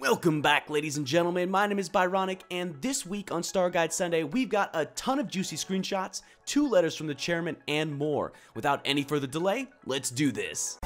Welcome back, ladies and gentlemen. My name is Byronic, and this week on Star Guide Sunday, we've got a ton of juicy screenshots, 2 letters from the chairman, and more. Without any further delay, let's do this.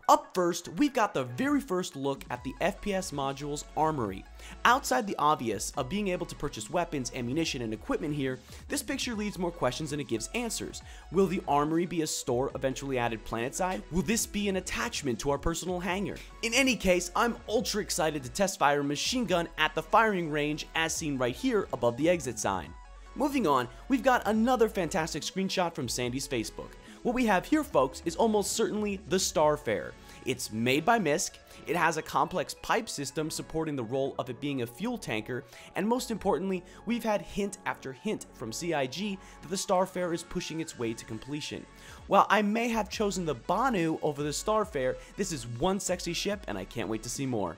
Up first, we've got the very first look at the FPS module's Armory. Outside the obvious of being able to purchase weapons, ammunition, and equipment here, this picture leaves more questions than it gives answers. Will the Armory be a store eventually added planetside? Will this be an attachment to our personal hangar? In any case, I'm ultra excited to test fire a machine gun at the firing range as seen right here above the exit sign. Moving on, we've got another fantastic screenshot from Sandy's Facebook. What we have here, folks, is almost certainly the Starfare. It's made by MISC, it has a complex pipe system supporting the role of it being a fuel tanker, and most importantly, we've had hint after hint from CIG that the Starfare is pushing its way to completion. While I may have chosen the Banu over the Starfare, this is one sexy ship and I can't wait to see more.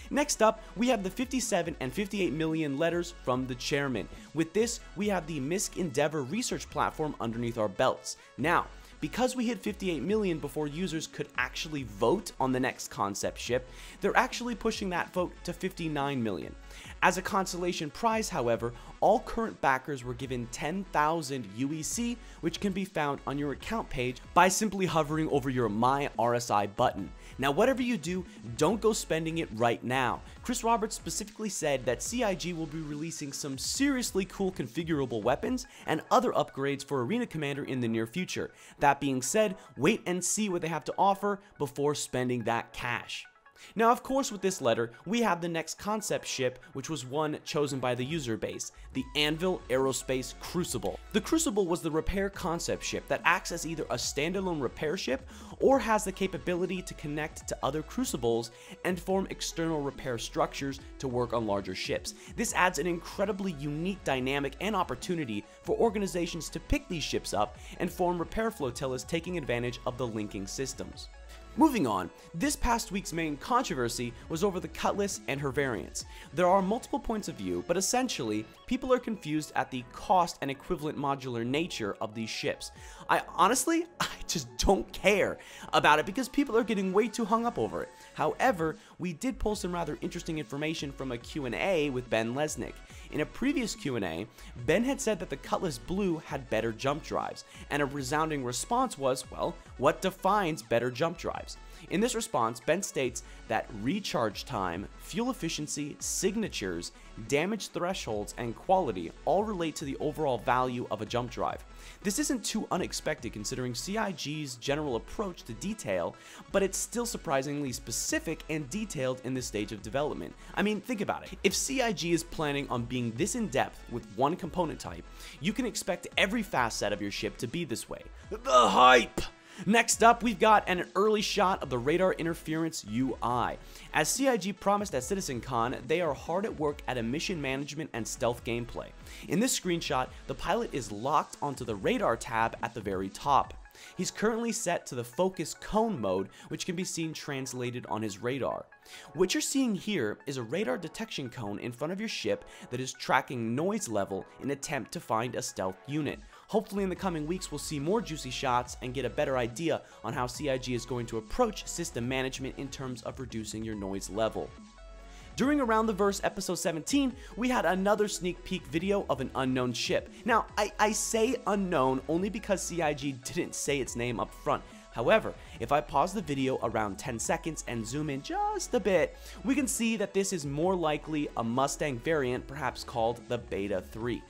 Next up, we have the 57 and 58 million letters from the chairman. With this, we have the MISC Endeavor research platform underneath our belts. Now, because we hit 58 million before users could actually vote on the next concept ship, they're actually pushing that vote to 59 million. As a consolation prize, however, all current backers were given 10,000 UEC, which can be found on your account page by simply hovering over your My RSI button. Now, whatever you do, don't go spending it right now. Chris Roberts specifically said that CIG will be releasing some seriously cool configurable weapons and other upgrades for Arena Commander in the near future. That being said, wait and see what they have to offer before spending that cash. Now, of course, with this letter, we have the next concept ship, which was one chosen by the user base, the Anvil Aerospace Crucible. The Crucible was the repair concept ship that acts as either a standalone repair ship or has the capability to connect to other Crucibles and form external repair structures to work on larger ships. This adds an incredibly unique dynamic and opportunity for organizations to pick these ships up and form repair flotillas taking advantage of the linking systems. Moving on, this past week's main controversy was over the Cutlass and her variants. There are multiple points of view, but essentially, people are confused at the cost and equivalent modular nature of these ships. I just don't care about it because people are getting way too hung up over it. However, we did pull some rather interesting information from a Q&A with Ben Lesnick. In a previous Q&A, Ben had said that the Cutlass Blue had better jump drives, and a resounding response was, well, what defines better jump drives? In this response, Ben states that recharge time, fuel efficiency, signatures, damage thresholds, and quality all relate to the overall value of a jump drive. This isn't too unexpected considering CIG's general approach to detail, but it's still surprisingly specific and detailed in this stage of development. I mean, think about it. If CIG is planning on being this in-depth with one component type, you can expect every facet of your ship to be this way. The hype! Next up, we've got an early shot of the radar interference UI. As CIG promised at CitizenCon, they are hard at work at emission management and stealth gameplay. In this screenshot, the pilot is locked onto the radar tab at the very top. He's currently set to the focus cone mode, which can be seen translated on his radar. What you're seeing here is a radar detection cone in front of your ship that is tracking noise level in an attempt to find a stealth unit. Hopefully in the coming weeks we'll see more juicy shots and get a better idea on how CIG is going to approach system management in terms of reducing your noise level. During Around the Verse episode 17, we had another sneak peek video of an unknown ship. Now, I say unknown only because CIG didn't say its name up front. However, if I pause the video around 10 seconds and zoom in just a bit, we can see that this is more likely a Mustang variant, perhaps called the Beta 3.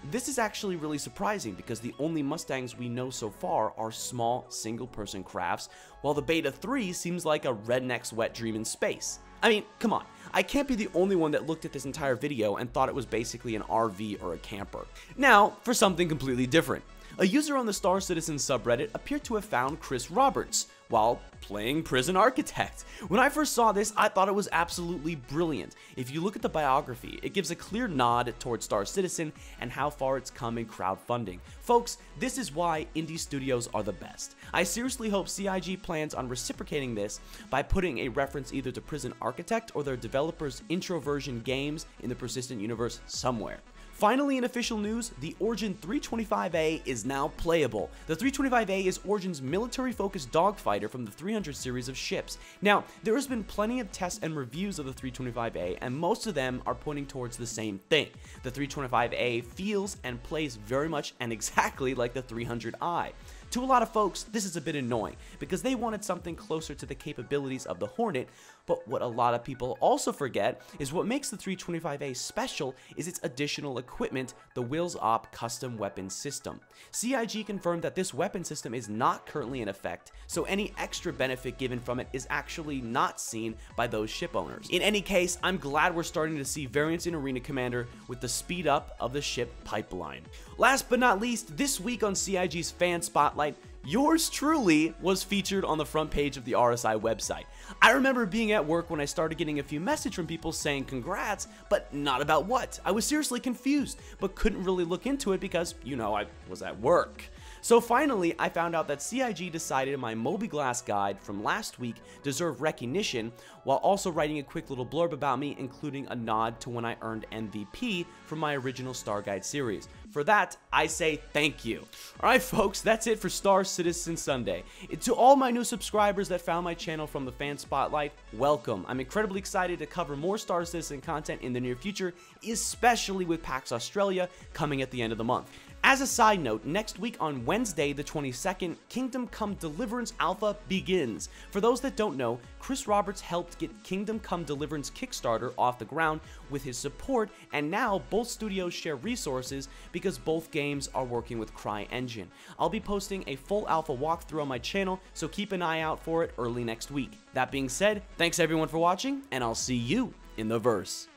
This is actually really surprising because the only Mustangs we know so far are small single-person crafts, while the Beta 3 seems like a redneck's wet dream in space. I mean, come on, I can't be the only one that looked at this entire video and thought it was basically an RV or a camper. Now, for something completely different. A user on the Star Citizen subreddit appeared to have found Chris Roberts while playing Prison Architect. When I first saw this, I thought it was absolutely brilliant. If you look at the biography, it gives a clear nod towards Star Citizen and how far it's come in crowdfunding. Folks, this is why indie studios are the best. I seriously hope CIG plans on reciprocating this by putting a reference either to Prison Architect or their developers' introversion games in the Persistent universe somewhere. Finally, in official news, the Origin 325A is now playable. The 325A is Origin's military-focused dogfighter from the 300 series of ships. Now, there has been plenty of tests and reviews of the 325A, and most of them are pointing towards the same thing. The 325A feels and plays very much and exactly like the 300i. To a lot of folks, this is a bit annoying, because they wanted something closer to the capabilities of the Hornet, but what a lot of people also forget is what makes the 325A special is its additional equipment, the Wills Op custom weapon system. CIG confirmed that this weapon system is not currently in effect, so any extra benefit given from it is actually not seen by those ship owners. In any case, I'm glad we're starting to see variants in Arena Commander with the speed up of the ship pipeline. Last but not least, this week on CIG's Fan Spotlight, yours truly was featured on the front page of the RSI website. I remember being at work when I started getting a few messages from people saying congrats, but not about what. I was seriously confused, but couldn't really look into it because, you know, I was at work. So finally, I found out that CIG decided my Moby Glass guide from last week deserved recognition, while also writing a quick little blurb about me, including a nod to when I earned MVP from my original Star Guide series. For that, I say thank you. Alright folks, that's it for Star Citizen Sunday. To all my new subscribers that found my channel from the Fan Spotlight, welcome. I'm incredibly excited to cover more Star Citizen content in the near future, especially with PAX Australia coming at the end of the month. As a side note, next week on Wednesday the 22nd, Kingdom Come Deliverance Alpha begins. For those that don't know, Chris Roberts helped get Kingdom Come Deliverance Kickstarter off the ground with his support, and now both studios share resources because both games are working with CryEngine. I'll be posting a full alpha walkthrough on my channel, so keep an eye out for it early next week. That being said, thanks everyone for watching, and I'll see you in the verse.